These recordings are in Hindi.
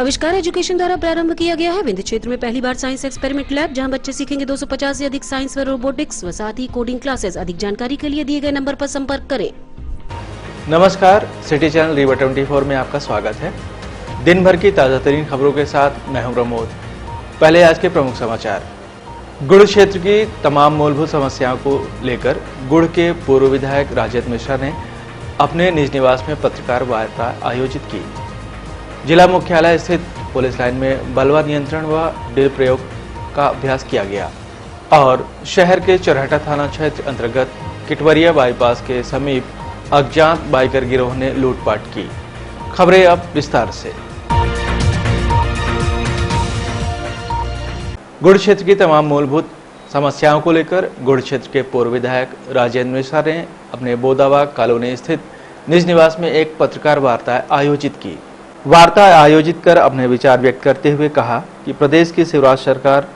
आविष्कार एजुकेशन द्वारा प्रारंभ किया गया है। विंध्य क्षेत्र में पहली बार साइंस एक्सपेरिमेंट लैब, जहां बच्चे सीखेंगे 250 से अधिक साइंस व रोबोटिक्स व साथ ही कोडिंग क्लासेस। अधिक जानकारी के लिए दिए गए नंबर पर संपर्क करें। नमस्कार, सिटी चैनल रीवा 24 में आपका स्वागत है। दिन भर की ताजा तरीन खबरों के साथ मैं हूं प्रमोद। पहले आज के प्रमुख समाचार। गुड़ क्षेत्र की तमाम मूलभूत समस्याओं को लेकर गुड़ के पूर्व विधायक राजेंद्र मिश्रा ने अपने निज निवास में पत्रकार वार्ता आयोजित की। जिला मुख्यालय स्थित पुलिस लाइन में बलवा नियंत्रण व ड्रिल प्रयोग का अभ्यास किया गया और शहर के चौराहा थाना क्षेत्र अंतर्गत किटवरिया बाईपास के समीप अज्ञात बाइकर गिरोह ने लूटपाट की। खबरें अब विस्तार से। गुड़ क्षेत्र की तमाम मूलभूत समस्याओं को लेकर गुड़ क्षेत्र के पूर्व विधायक राजेंद्र मिश्रा ने अपने बोदावा कॉलोनी स्थित निज निवास में एक पत्रकार वार्ता आयोजित की। वार्ता आयोजित कर अपने विचार व्यक्त करते हुए कहा कि प्रदेश की शिवराज सरकार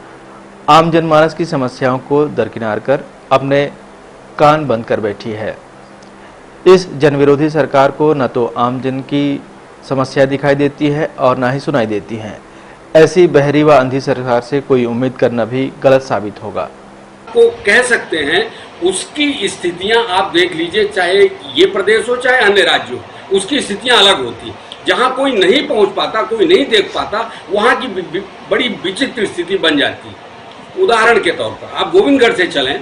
आम जनमानस की समस्याओं को दरकिनार कर अपने कान बंद कर बैठी है। इस जनविरोधी सरकार को न तो आम जन की समस्या दिखाई देती है और न ही सुनाई देती है। ऐसी बहरी व अंधी सरकार से कोई उम्मीद करना भी गलत साबित होगा। को कह सकते हैं उसकी स्थितियां आप देख लीजिए, चाहे ये प्रदेश हो चाहे अन्य राज्य हो, उसकी स्थितियां अलग होती। जहां कोई नहीं पहुंच पाता, कोई नहीं देख पाता, वहां की बड़ी विचित्र स्थिति बन जाती। उदाहरण के तौर पर आप गोविंदगढ़ से चलें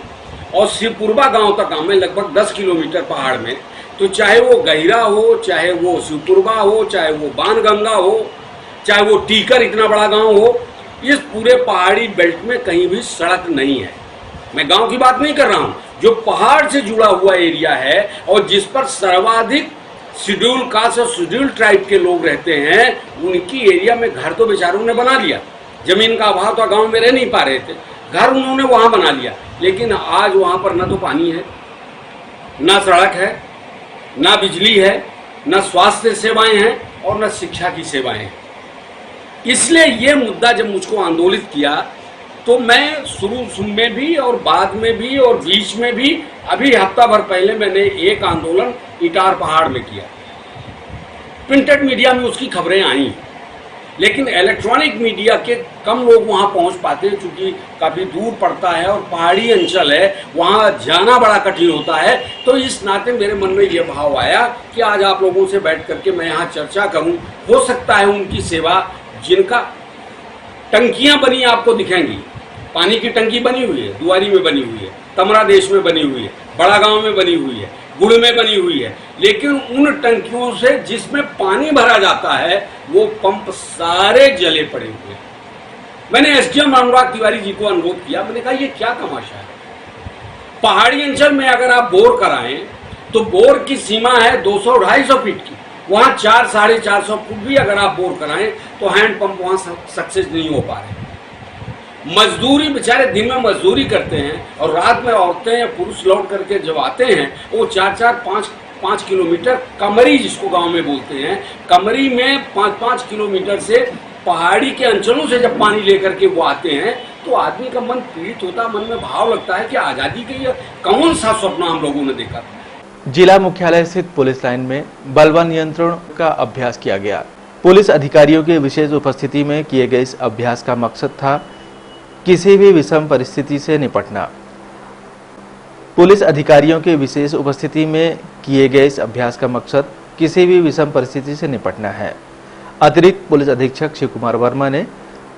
और शिवपुरबा गांव तक आए, लगभग 10 किलोमीटर पहाड़ में, तो चाहे वो गहिरा हो, चाहे वो शिवपुरबा हो, चाहे वो बाणगंगा हो, चाहे वो टीकर इतना बड़ा गांव हो, इस पूरे पहाड़ी बेल्ट में कहीं भी सड़क नहीं है। मैं गांव की बात नहीं कर रहा हूं, जो पहाड़ से जुड़ा हुआ एरिया है और जिस पर सर्वाधिक शेड्यूल कास्ट और शेड्यूल ट्राइब के लोग रहते हैं, उनकी एरिया में घर तो बेचारों ने बना लिया। जमीन का अभाव तो गांव में रह नहीं पा रहे थे, घर उन्होंने वहां बना लिया। लेकिन आज वहां पर न तो पानी है, न सड़क है, न बिजली है, न स्वास्थ्य सेवाएं हैं और न शिक्षा की सेवाएं हैं। इसलिए ये मुद्दा जब मुझको आंदोलित किया तो मैं शुरू में भी और बाद में भी और बीच में भी, अभी हफ्ता भर पहले मैंने एक आंदोलन इटार पहाड़ में किया। प्रिंटेड मीडिया में उसकी खबरें आई, लेकिन इलेक्ट्रॉनिक मीडिया के कम लोग वहां पहुंच पाते हैं, क्योंकि काफ़ी दूर पड़ता है और पहाड़ी अंचल है, वहां जाना बड़ा कठिन होता है। तो इस नाते मेरे मन में यह भाव आया कि आज आप लोगों से बैठ करके मैं यहाँ चर्चा करूँ। हो सकता है उनकी सेवा, जिनका टंकियाँ बनी आपको दिखेंगी, पानी की टंकी बनी हुई है, दुआरी में बनी हुई है, तमरा देश में बनी हुई है, बड़ा गांव में बनी हुई है, गुड़ में बनी हुई है, लेकिन उन टंकियों से जिसमें पानी भरा जाता है वो पंप सारे जले पड़े हुए हैं। मैंने एसडीएम अनुराग तिवारी जी को अनुरोध किया, मैंने कहा ये क्या तमाशा है। पहाड़ी अंचल में अगर आप बोर कराएं तो बोर की सीमा है 200-250 फीट की, वहां 400-450 फुट भी अगर आप बोर कराएं तो हैंड पंप वहां सक्सेस नहीं हो पा रहे। मजदूरी, बेचारे दिन में मजदूरी करते हैं और रात में औरतें या पुरुष लौट करके जब आते हैं वो 4-5 किलोमीटर, कमरी जिसको गांव में बोलते हैं, कमरी में 5-5 किलोमीटर से पहाड़ी के अंचलों से जब पानी लेकर के वो आते हैं तो आदमी का मन पीड़ित होता, मन में भाव लगता है कि आज़ादी के कौन सा स्वप्न हम लोगों ने देखा। जिला मुख्यालय स्थित पुलिस लाइन में बलवा नियंत्रण का अभ्यास किया गया। पुलिस अधिकारियों की विशेष उपस्थिति में किए गए इस अभ्यास का मकसद था किसी भी विषम परिस्थिति से निपटना। पुलिस अधिकारियों के विशेष उपस्थिति में किए गए इस अभ्यास का मकसद किसी भी विषम परिस्थिति से निपटना है। अतिरिक्त पुलिस अधीक्षक शिव कुमार वर्मा ने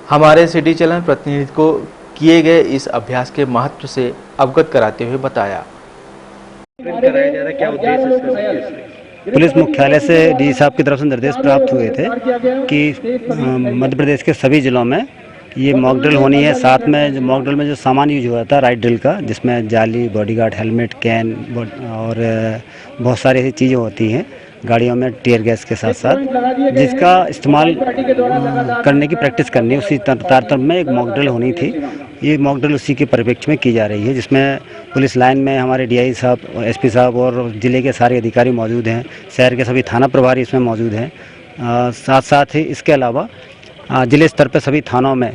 हमारे सिटी चैनल प्रतिनिधि को किए गए इस अभ्यास के महत्व से अवगत कराते हुए बताया। पुलिस मुख्यालय से डी साहब की तरफ से निर्देश प्राप्त हुए थे कि मध्य प्रदेश के सभी जिलों में ये मॉक ड्रिल होनी है। साथ में जो मॉक ड्रिल में जो सामान यूज हुआ था राइट ड्रिल का, जिसमें जाली, बॉडीगार्ड, हेलमेट, कैन और बहुत सारी ऐसी चीज़ें होती हैं गाड़ियों में टीयर गैस के साथ साथ, जिसका इस्तेमाल करने की प्रैक्टिस करनी है। उसी तारतम्य में एक मॉक ड्रिल होनी थी। ये मॉक ड्रिल उसी के परिप्रेक्ष्य में की जा रही है, जिसमें पुलिस लाइन में हमारे डीआई साहब, एसपी साहब और ज़िले के सारे अधिकारी मौजूद हैं। शहर के सभी थाना प्रभारी इसमें मौजूद हैं। साथ साथ ही इसके अलावा ज़िले स्तर पर सभी थानों में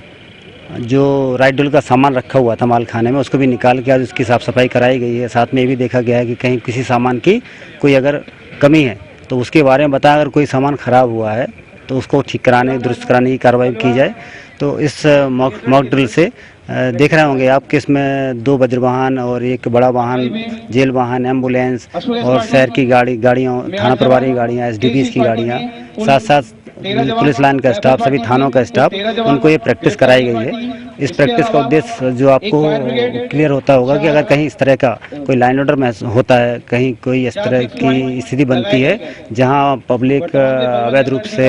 जो राइट ड्रिल का सामान रखा हुआ था माल खाने में, उसको भी निकाल के आज उसकी साफ़ सफाई कराई गई है। साथ में ये भी देखा गया है कि कहीं किसी सामान की कोई अगर कमी है तो उसके बारे में बताया। अगर कोई सामान ख़राब हुआ है तो उसको ठीक कराने, दुरुस्त कराने की कार्रवाई की जाए। तो इस मॉक ड्रिल से देख रहे होंगे आप कि इसमें 2 वज्र वाहन और एक बड़ा वाहन, जेल वाहन, एम्बुलेंस और शहर की गाड़ियाँ, थाना प्रभारी गाड़ियाँ, एसडीपीएस की गाड़ियाँ, साथ साथ पुलिस लाइन का स्टाफ, सभी थानों का स्टाफ, उनको ये प्रैक्टिस कराई गई है। इस प्रैक्टिस का उद्देश्य जो आपको क्लियर होता होगा कि अगर कहीं इस तरह का कोई लाइन ऑर्डर में होता है, कहीं कोई इस तरह की स्थिति बनती है जहां पब्लिक अवैध रूप से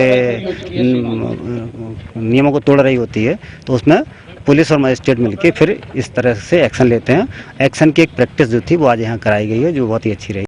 नियमों को तोड़ रही होती है, तो उसमें पुलिस और मजिस्ट्रेट मिलकर फिर इस तरह से एक्शन लेते हैं। एक्शन की एक प्रैक्टिस जो थी वो आज यहाँ कराई गई है, जो बहुत ही अच्छी रही।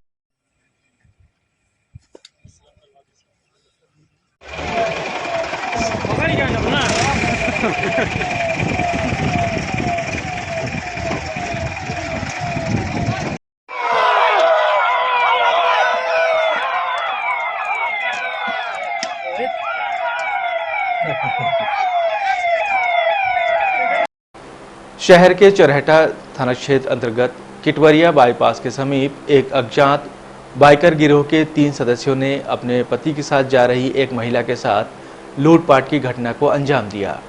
शहर के चौराहा थाना क्षेत्र अंतर्गत किटवरिया बाईपास के समीप एक अज्ञात बाइकर गिरोह के 3 सदस्यों ने अपने पति के साथ जा रही एक महिला के साथ लूटपाट की घटना को अंजाम दिया।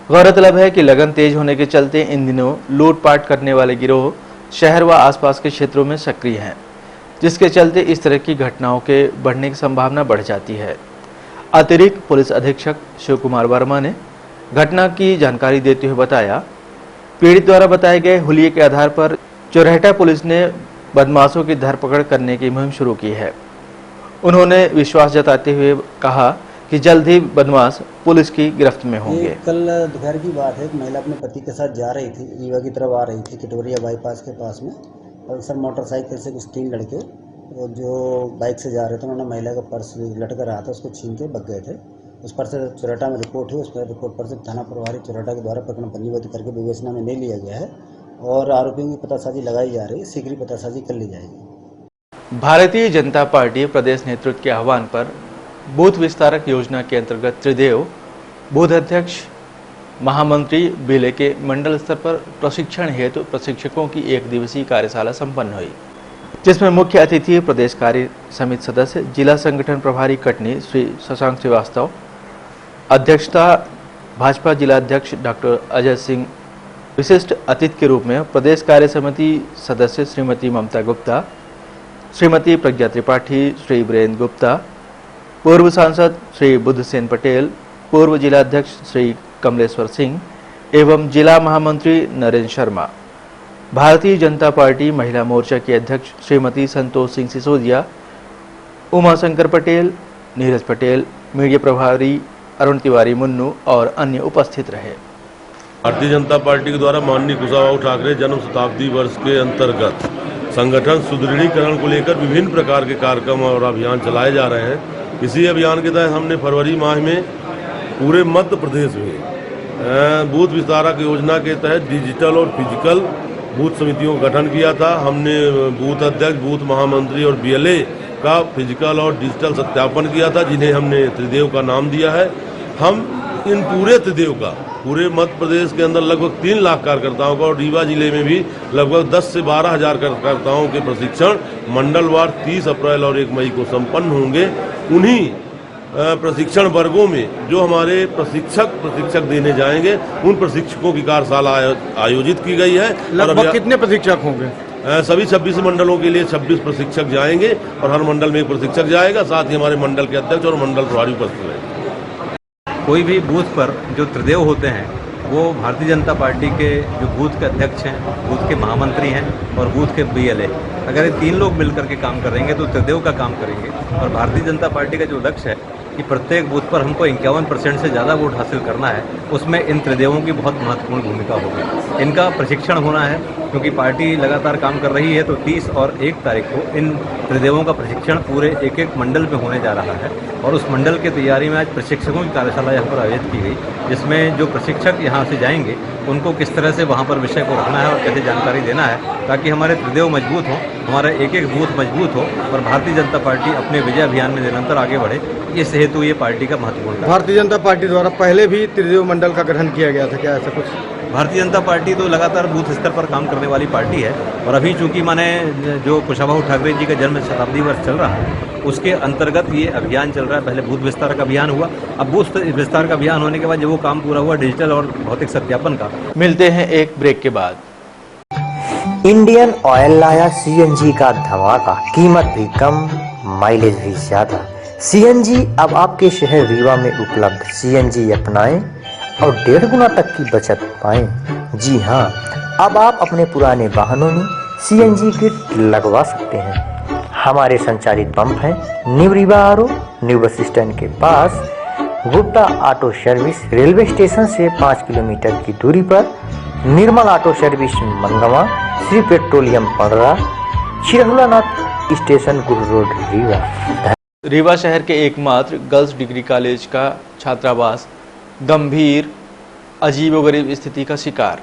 गौरतलब है कि लगन तेज होने के चलते इन दिनों लूटपाट करने वाले गिरोह शहर व आसपास के क्षेत्रों में सक्रिय हैं, जिसके चलते इस तरह की घटनाओं के बढ़ने की संभावना बढ़ जाती है। अतिरिक्त पुलिस अधीक्षक शिव कुमार वर्मा ने घटना की जानकारी देते हुए बताया, पीड़ित द्वारा बताए गए हुलिये के आधार पर चौराहा पुलिस ने बदमाशों की धरपकड़ करने की मुहिम शुरू की है। उन्होंने विश्वास जताते हुए कहा कि जल्द ही बदमाश पुलिस की गिरफ्त में होंगे। कल दोपहर की बात है, एक महिला अपने पति के साथ जा रही थी, रीवा की तरफ आ रही थी, किटवरिया बाईपास के पास में। और सर मोटरसाइकिल से कुछ 3 लड़के जो बाइक से जा रहे थे, उन्होंने महिला का पर्स लटका रहा था, उसको छीन के भग गए थे। उस पर से चौराहा में रिपोर्ट हुई, उस पर रिपोर्ट पर से थाना प्रभारी चौराहा के द्वारा प्रकरण पंजीबद्ध करके विवेचना में ले लिया गया है और आरोपियों की पतासाजी लगाई जा रही है। शीघ्र ही पतासाजी कर ली जाएगी। भारतीय जनता पार्टी प्रदेश नेतृत्व के आह्वान पर बूथ विस्तारक योजना के अंतर्गत त्रिदेव बूथ अध्यक्ष महामंत्री बिले के मंडल स्तर पर प्रशिक्षण हेतु प्रशिक्षकों की 1 दिवसीय कार्यशाला संपन्न हुई, जिसमें मुख्य अतिथि प्रदेश कार्य समिति सदस्य जिला संगठन प्रभारी कटनी श्री शशांक श्रीवास्तव, अध्यक्षता भाजपा जिला अध्यक्ष डॉक्टर अजय सिंह, विशिष्ट अतिथि के रूप में प्रदेश कार्य समिति सदस्य श्रीमती ममता गुप्ता, श्रीमती प्रज्ञा त्रिपाठी, श्री वीरेंद्र गुप्ता, पूर्व सांसद श्री बुद्धसेन पटेल, पूर्व जिला अध्यक्ष श्री कमलेश्वर सिंह एवं जिला महामंत्री नरेंद्र शर्मा, भारतीय जनता पार्टी महिला मोर्चा की अध्यक्ष श्रीमती संतोष सिंह सिसोदिया, उमाशंकर पटेल, नीरज पटेल, मीडिया प्रभारी अरुण तिवारी मुन्नू और अन्य उपस्थित रहे। भारतीय जनता पार्टी के द्वारा माननीय कुशाभाऊ ठाकरे जन्म शताब्दी वर्ष के अंतर्गत संगठन सुदृढ़ीकरण को लेकर विभिन्न प्रकार के कार्यक्रम और अभियान चलाए जा रहे हैं। इसी अभियान के तहत हमने फरवरी माह में पूरे मध्य प्रदेश में बूथ विस्तारक योजना के तहत डिजिटल और फिजिकल बूथ समितियों का गठन किया था। हमने बूथ अध्यक्ष, बूथ महामंत्री और बीएलए का फिजिकल और डिजिटल सत्यापन किया था, जिन्हें हमने त्रिदेव का नाम दिया है। हम इन पूरे त्रिदेव का पूरे मध्य प्रदेश के अंदर लगभग 3 लाख कार्यकर्ताओं का और रीवा जिले में भी लगभग 10 से 12 हजार कार्यकर्ताओं के प्रशिक्षण मंडलवार 30 अप्रैल और 1 मई को संपन्न होंगे। उन्हीं प्रशिक्षण वर्गों में जो हमारे प्रशिक्षक देने जाएंगे, उन प्रशिक्षकों की कार्यशाला आयोजित की गई है। लगभग कितने प्रशिक्षक होंगे? सभी 26 मंडलों के लिए 26 प्रशिक्षक जाएंगे और हर मंडल में 1 प्रशिक्षक जाएगा। साथ ही हमारे मंडल के अध्यक्ष और मंडल प्रभारी उपस्थित रहेंगे। कोई भी बूथ पर जो त्रिदेव होते हैं वो भारतीय जनता पार्टी के जो बूथ के अध्यक्ष हैं, बूथ के महामंत्री हैं और बूथ के बीएलए, अगर ये 3 लोग मिलकर के काम करेंगे तो त्रिदेव का काम करेंगे। और भारतीय जनता पार्टी का जो लक्ष्य है कि प्रत्येक बूथ पर हमको 51% से ज़्यादा वोट हासिल करना है, उसमें इन त्रिदेवों की बहुत महत्वपूर्ण भूमिका होगी। इनका प्रशिक्षण होना है क्योंकि पार्टी लगातार काम कर रही है, तो 30 और 1 तारीख को इन त्रिदेवों का प्रशिक्षण पूरे एक मंडल में होने जा रहा है। और उस मंडल की तैयारी में आज प्रशिक्षकों की कार्यशाला यहाँ पर आयोजित की गई, जिसमें जो प्रशिक्षक यहाँ से जाएंगे उनको किस तरह से वहाँ पर विषय को रखना है और कैसे जानकारी देना है, ताकि हमारे त्रिदेव मजबूत हों, हमारा एक बूथ मजबूत हो और भारतीय जनता पार्टी अपने विजय अभियान में निरंतर आगे बढ़े। इस हेतु ये पार्टी का महत्वपूर्ण। भारतीय जनता पार्टी द्वारा पहले भी त्रिदेव मंडल का गठन किया गया था क्या? ऐसा कुछ भारतीय जनता पार्टी तो लगातार बूथ स्तर पर काम करने वाली पार्टी है और अभी चूंकि माने जो कुशाभाऊ ठाकरे जी का जन्म शताब्दी वर्ष चल रहा है उसके अंतर्गत ये अभियान चल रहा है। पहले बूथ विस्तार का अभियान हुआ, अब बूथ विस्तार का अभियान होने के बाद जब वो काम पूरा हुआ डिजिटल और भौतिक सत्यापन का। मिलते हैं एक ब्रेक के बाद। इंडियन ऑयल लाया सीएनजी का धमाका, कीमत भी कम, माइलेज भी ज्यादा। सीएनजी अब आपके शहर रीवा में उपलब्ध। सीएनजी अपनाएं और 1.5 गुना तक की बचत पाएं। जी हाँ, अब आप अपने पुराने वाहनों में सीएनजी किट लगवा सकते हैं। हमारे संचालित पंप हैं new Rewa RO, new bus stand के पास, Gupta auto service, railway station से 5 किलोमीटर की दूरी पर, निर्मल ऑटो सर्विस मंगवा, श्री पेट्रोलियम पड़रा, चिरहुलानाथ स्टेशन गुरु रोड रीवा। रीवा शहर के एकमात्र गर्ल्स डिग्री कॉलेज का छात्रावास गंभीर अजीबोगरीब स्थिति का शिकार।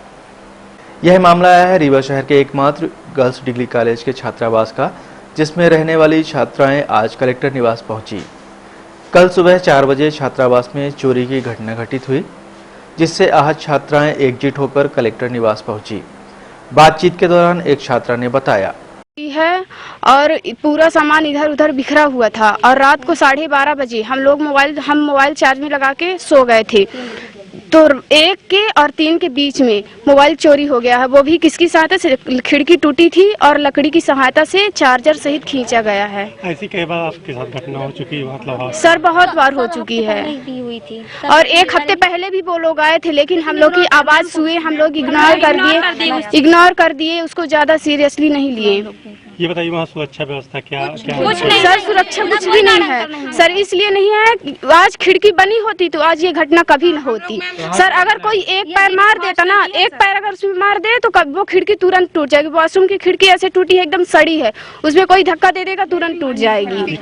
यह मामला आया है रीवा शहर के एकमात्र गर्ल्स डिग्री कॉलेज के छात्रावास का, जिसमें रहने वाली छात्राएं आज कलेक्टर निवास पहुंची। कल सुबह 4 बजे छात्रावास में चोरी की घटना घटित हुई, जिससे आहत छात्राएं एकजुट होकर कलेक्टर निवास पहुंची। बातचीत के दौरान एक छात्रा ने बताया है और पूरा सामान इधर उधर बिखरा हुआ था और रात को 12:30 बजे हम मोबाइल चार्ज में लगा के सो गए थे, तो 1 के और 3 के बीच में मोबाइल चोरी हो गया है। वो भी किसकी सहायता से? खिड़की टूटी थी और लकड़ी की सहायता से चार्जर सहित खींचा गया है। ऐसी कई बार आपके साथ घटना हो चुकी है? मतलब सर बहुत बार हो चुकी है और 1 हफ्ते पहले भी वो लोग आए थे, लेकिन हम लोग की आवाज सुए, हम लोग इग्नोर कर दिए, उसको ज्यादा सीरियसली नहीं लिए। ये बताइए वहाँ सुरक्षा व्यवस्था क्या कुछ नहीं सर, सुरक्षा कुछ भी नहीं है सर, इसलिए नहीं है। आज खिड़की बनी होती तो आज ये घटना कभी न होती सर। अगर कोई एक पैर मार देता ना, एक पैर अगर उसमें मार दे तो वो खिड़की तुरंत टूट जाएगी। वॉशरूम की खिड़की ऐसे टूटी है, एकदम सड़ी है, उसमें कोई धक्का दे देगा तुरंत टूट जाएगी।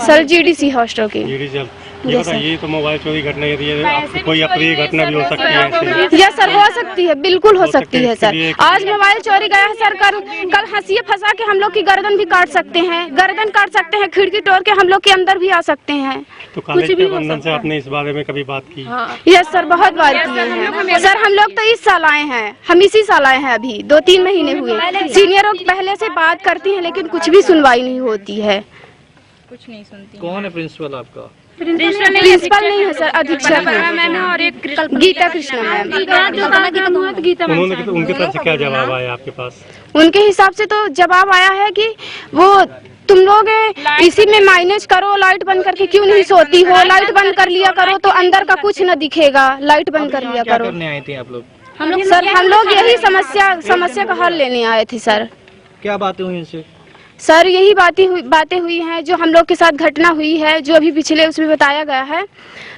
सर GDC हॉस्टल की। ये तो मोबाइल चोरी घटना, यदि कोई अप्रिय घटना भी हो सकती है? यस सर, हो सकती है, बिल्कुल हो सकती है सर। आज मोबाइल चोरी गया है सर, कल हंसिया फंसा के हम लोग की गर्दन भी काट सकते हैं, खिड़की तोड़ के हम लोग के अंदर भी आ सकते हैं। तो कॉलेज के प्रबंधन से आपने इस बारे में कभी बात की? यस सर, बहुत बार की है सर। हम लोग तो इस साल आए हैं, हम इसी साल आए हैं, अभी 2-3 महीने हुए। सीनियरों पहले से बात करती हैं लेकिन कुछ भी सुनवाई नहीं होती है, कुछ नहीं सुनती। कौन है प्रिंसिपल आपका? प्रिंसिपल नहीं है सर, अधीक्षक मैम और एक गीता कृष्ण मैम। उनके तरफ से क्या जवाब आया आपके पास? उनके हिसाब से तो जवाब आया है कि वो तुम लोग इसी में मैनेज करो, लाइट बंद करके क्यों नहीं सोती हो, लाइट बंद कर लिया करो तो अंदर का कुछ न दिखेगा, लाइट बंद कर लिया करो। करने आए थे आप लोग? सर हम लोग यही समस्या का हल लेने आए थे सर। क्या बातें हुई इनसे? सर यही बातें हुई हैं जो हम लोग के साथ घटना हुई है, जो अभी पिछले उसमें बताया गया है।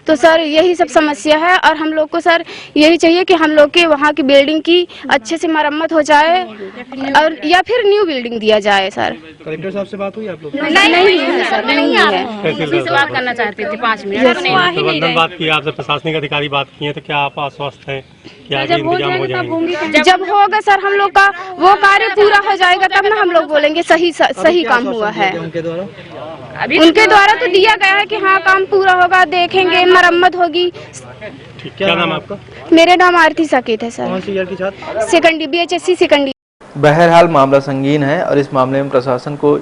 तो सर यही सब समस्या है और हम लोग को सर यही चाहिए कि हम लोग के वहाँ की बिल्डिंग की अच्छे से मरम्मत हो जाए और या फिर न्यू बिल्डिंग दिया जाए सर। कलेक्टर साहब से बात हुई आप लोग? नहीं है सर, नहीं है। इसी से बात करना चाहते थे 5 मिनट। बात की आपसे, प्रशासनिक अधिकारी बात किए तो क्या आप आश्वस्त हैं कि आगे इंतजाम हो जाएंगे? जब होगा सर हम लोग का वो कार्य पूरा हो जाएगा तब ना हम लोग बोलेंगे सही काम हुआ है। उनके द्वारा तो दिया गया है कि हाँ काम पूरा होगा, देखेंगे, मरम्मत होगी। क्या नाम है आपका? मेरा नाम आरती साकेत है सर। कौन सी ईयर की छात्र? Second BHSC second. बहरहाल मामला संगीन है और इस मामले में प्रशासन को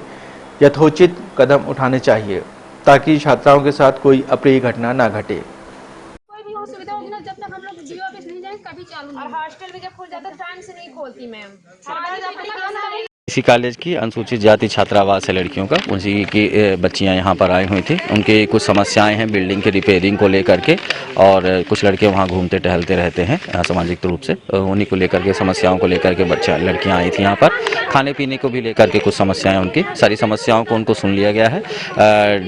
यथोचित कदम उठाने चाहिए ताकि छात्राओं के साथ कोई अप्रिय घटना न घटे। कोई भी असुविधा होगी ना, जब तक हम लोग DO ऑफिस नहीं जाएंगे कभी चालू नहीं। और हॉस्टल भी जब खुल जाता है टाइम से नहीं खोलती मैम। इसी कॉलेज की अनुसूचित जाति छात्रावास है लड़कियों का, उसी की बच्चियां यहाँ पर आई हुई थी। उनकी कुछ समस्याएं हैं बिल्डिंग के रिपेयरिंग को लेकर के, और कुछ लड़के वहाँ घूमते टहलते रहते हैं सामाजिक रूप से, उन्हीं को लेकर के समस्याओं को लेकर के लड़कियाँ आई थी यहाँ पर। खाने पीने को भी लेकर के कुछ समस्याएं, उनकी सारी समस्याओं को उनको सुन लिया गया है।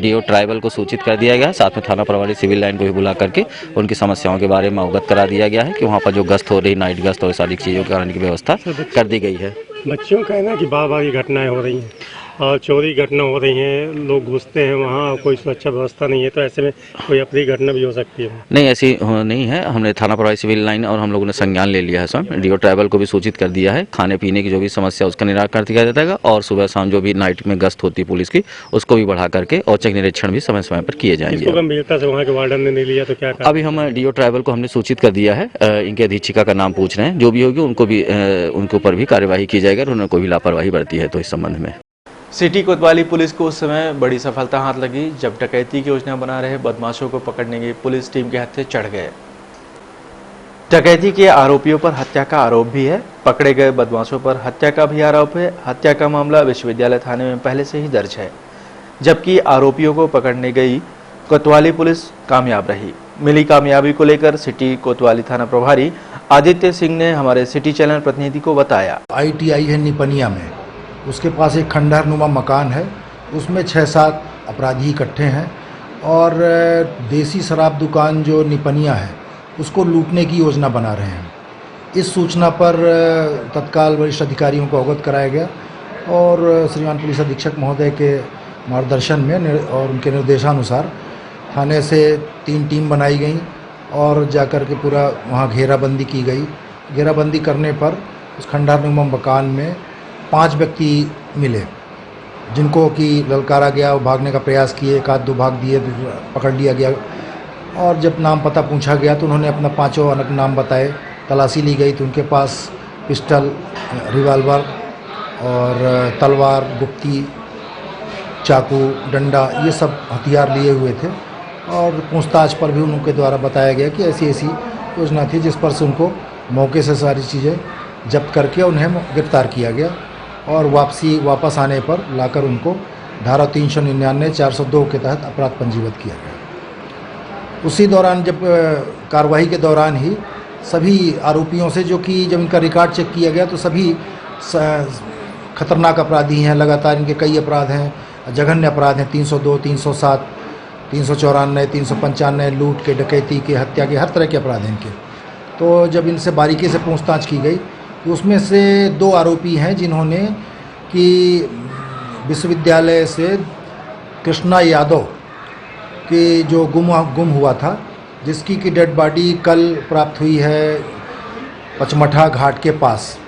DO ट्राइबल को सूचित कर दिया गया है, साथ में थाना प्रभारी सिविल लाइन को भी बुला करके उनकी समस्याओं के बारे में अवगत करा दिया गया है कि वहाँ पर जो गश्त हो रही, नाइट गश्त और सारी चीज़ों कराने की व्यवस्था कर दी गई है। बच्चियों का कहना है कि बार-बार ये घटनाएं हो रही हैं। और चोरी घटना हो रही है, लोग घुसते हैं वहाँ, कोई सुरक्षा व्यवस्था नहीं है, तो ऐसे में कोई अप्रिय घटना भी हो सकती है। नहीं, ऐसी नहीं है। हमने थाना प्रभारी सिविल लाइन और हम लोगों ने संज्ञान ले लिया है। स्वयं डीओ ट्राइबल को भी सूचित कर दिया है। खाने पीने की जो भी समस्या उसका निराकरण किया जाएगा और सुबह शाम जो भी नाइट में गश्त होती है पुलिस की उसको भी बढ़ा करके औचक निरीक्षण भी समय समय पर किए जाएंगे। गंभीरता से वहाँ के वार्डन ने नहीं लिया तो क्या अभी हम डीओ ट्राइबल को हमने सूचित कर दिया है। इनके अधीक्षिका का नाम पूछ रहे हैं। जो भी होगी उनको भी उनके ऊपर भी कार्यवाही की जाएगी और उन्होंने कोई भी लापरवाही बरती है तो इस संबंध में। सिटी कोतवाली पुलिस को उस समय बड़ी सफलता हाथ लगी जब डकैती की योजना बना रहे बदमाशों को पकड़ने की पुलिस टीम के हत्थे चढ़ गए। डकैती के आरोपियों पर हत्या का आरोप भी है। पकड़े गए बदमाशों पर हत्या का भी आरोप है। हत्या का मामला विश्वविद्यालय थाने में पहले से ही दर्ज है, जबकि आरोपियों को पकड़ने गई कोतवाली पुलिस कामयाब रही। मिली कामयाबी को लेकर सिटी कोतवाली थाना प्रभारी आदित्य सिंह ने हमारे सिटी चैनल प्रतिनिधि को बताया। ITI है निपनिया में, उसके पास एक खंडहरनुमा मकान है, उसमें 6-7 अपराधी इकट्ठे हैं और देसी शराब दुकान जो निपनिया है उसको लूटने की योजना बना रहे हैं। इस सूचना पर तत्काल वरिष्ठ अधिकारियों को अवगत कराया गया और श्रीमान पुलिस अधीक्षक महोदय के मार्गदर्शन में और उनके निर्देशानुसार थाने से 3 टीम बनाई गई और जाकर के पूरा वहाँ घेराबंदी की गई। घेराबंदी करने पर उस खंडहरनुमा मकान में 5 व्यक्ति मिले जिनको कि ललकारा गया, वो भागने का प्रयास किए, 1-2 भाग दिए, पकड़ लिया गया और जब नाम पता पूछा गया तो उन्होंने अपना 5 अलग नाम बताए। तलाशी ली गई तो उनके पास पिस्टल, रिवाल्वर और तलवार, गुप्ती, चाकू, डंडा ये सब हथियार लिए हुए थे और पूछताछ पर भी उनके द्वारा बताया गया कि ऐसी ऐसी योजना थी जिस पर से उनको मौके से सारी चीज़ें जब्त करके उन्हें गिरफ्तार किया गया और वापस आने पर लाकर उनको धारा 399, 402 के तहत अपराध पंजीबद्ध किया गया। उसी दौरान जब कार्रवाई के दौरान ही सभी आरोपियों से, जो कि जब इनका रिकॉर्ड चेक किया गया तो सभी खतरनाक अपराधी हैं, लगातार इनके कई अपराध हैं, जघन्य अपराध हैं, 302, 307, 394, 395, लूट के, डकैती के, हत्या के, हर तरह के अपराध हैं इनके। तो जब इनसे बारीकी से पूछताछ की गई तो उसमें से 2 आरोपी हैं जिन्होंने कि विश्वविद्यालय से कृष्णा यादव की जो गुम हुआ था, जिसकी की डेड बॉडी कल प्राप्त हुई है पचमठा घाट के पास,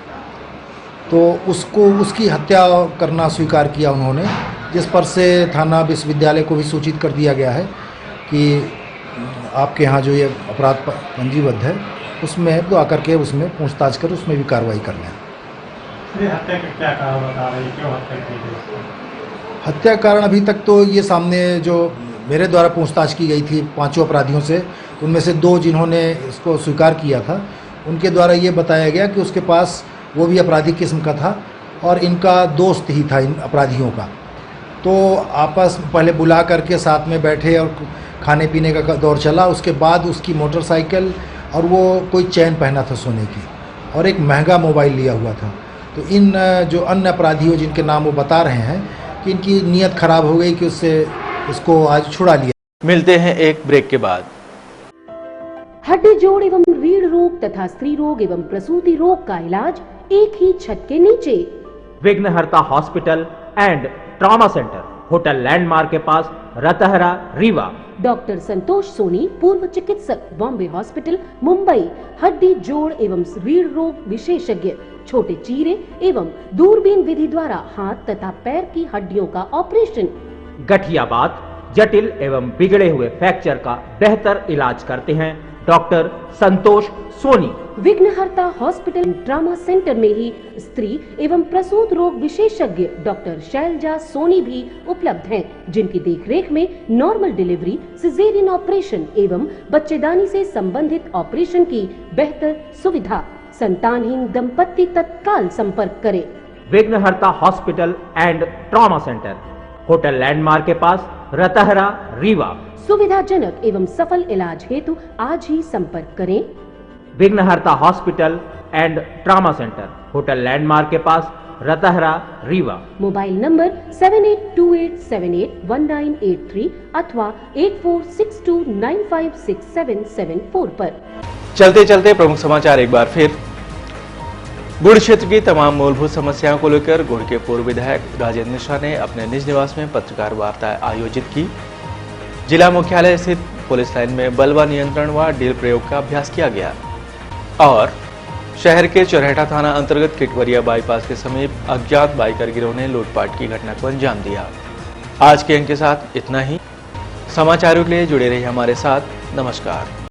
तो उसकी हत्या करना स्वीकार किया उन्होंने, जिस पर से थाना विश्वविद्यालय को भी सूचित कर दिया गया है कि आपके यहाँ जो ये अपराध पंजीबद्ध है उसमें तो आकर के उसमें पूछताछ कर उसमें भी कार्रवाई कर लें। हत्या का क्या कारण बता रहे हैं, क्यों हत्या की गई? हत्या कारण अभी तक तो ये सामने जो मेरे द्वारा पूछताछ की गई थी 5 अपराधियों से, उनमें से 2 जिन्होंने इसको स्वीकार किया था, उनके द्वारा ये बताया गया कि उसके पास वो भी अपराधी किस्म का था और इनका दोस्त ही था इन अपराधियों का। तो आपस पहले बुला करके साथ में बैठे और खाने पीने का दौर चला। उसके बाद उसकी मोटरसाइकिल और वो कोई चैन पहना था सोने की और एक महंगा मोबाइल लिया हुआ था। तो इन जो अन्य अपराधियों जिनके नाम वो बता रहे हैं कि इनकी नीयत खराब हो गई कि उससे इसको आज छुड़ा लिया। मिलते हैं एक ब्रेक के बाद। हड्डी जोड़ एवं रीढ़ रोग तथा स्त्री रोग एवं प्रसूति रोग का इलाज एक ही छत के नीचे। विघ्नहर्ता hospital and trauma centre, hotel landmark के पास, रतहरा, रीवा। डॉक्टर संतोष सोनी, पूर्व चिकित्सक, बॉम्बे हॉस्पिटल, मुंबई। हड्डी जोड़ एवं रीढ़ रोग विशेषज्ञ, छोटे चीरे एवं दूरबीन विधि द्वारा हाथ तथा पैर की हड्डियों का ऑपरेशन। गठियाबात, जटिल एवं बिगड़े हुए फ्रैक्चर का बेहतर इलाज करते हैं डॉक्टर संतोष सोनी। विघ्नहर्ता हॉस्पिटल ट्रॉमा सेंटर में ही स्त्री एवं प्रसूत रोग विशेषज्ञ डॉक्टर शैलजा सोनी भी उपलब्ध हैं, जिनकी देखरेख में नॉर्मल डिलीवरी, सिजेरियन ऑपरेशन एवं बच्चेदानी से संबंधित ऑपरेशन की बेहतर सुविधा। संतानहीन दंपत्ति तत्काल संपर्क करें। विघ्नहर्ता hospital and trauma centre, hotel landmark के पास, रतहरा, रीवा। सुविधाजनक एवं सफल इलाज हेतु आज ही संपर्क करें। विघ्नहर्ता hospital and trauma centre, hotel landmark के पास, रतहरा, रीवा। मोबाइल नंबर 7828781983 अथवा 8462956774 पर। चलते चलते प्रमुख समाचार एक बार फिर। गुड़ क्षेत्र की तमाम मूलभूत समस्याओं को लेकर गुड़ के पूर्व विधायक राजेंद्र मिश्रा ने अपने निज निवास में पत्रकार वार्ता आयोजित की। जिला मुख्यालय स्थित पुलिस लाइन में बलवा नियंत्रण व ड्रिल प्रयोग का अभ्यास किया गया और शहर के चौराहा थाना अंतर्गत किटवरिया बाईपास के समीप अज्ञात बाइकर गिरोह ने लूटपाट की घटना को अंजाम दिया। आज के अंक के साथ इतना ही। समाचारों के लिए जुड़े रहिए हमारे साथ। नमस्कार।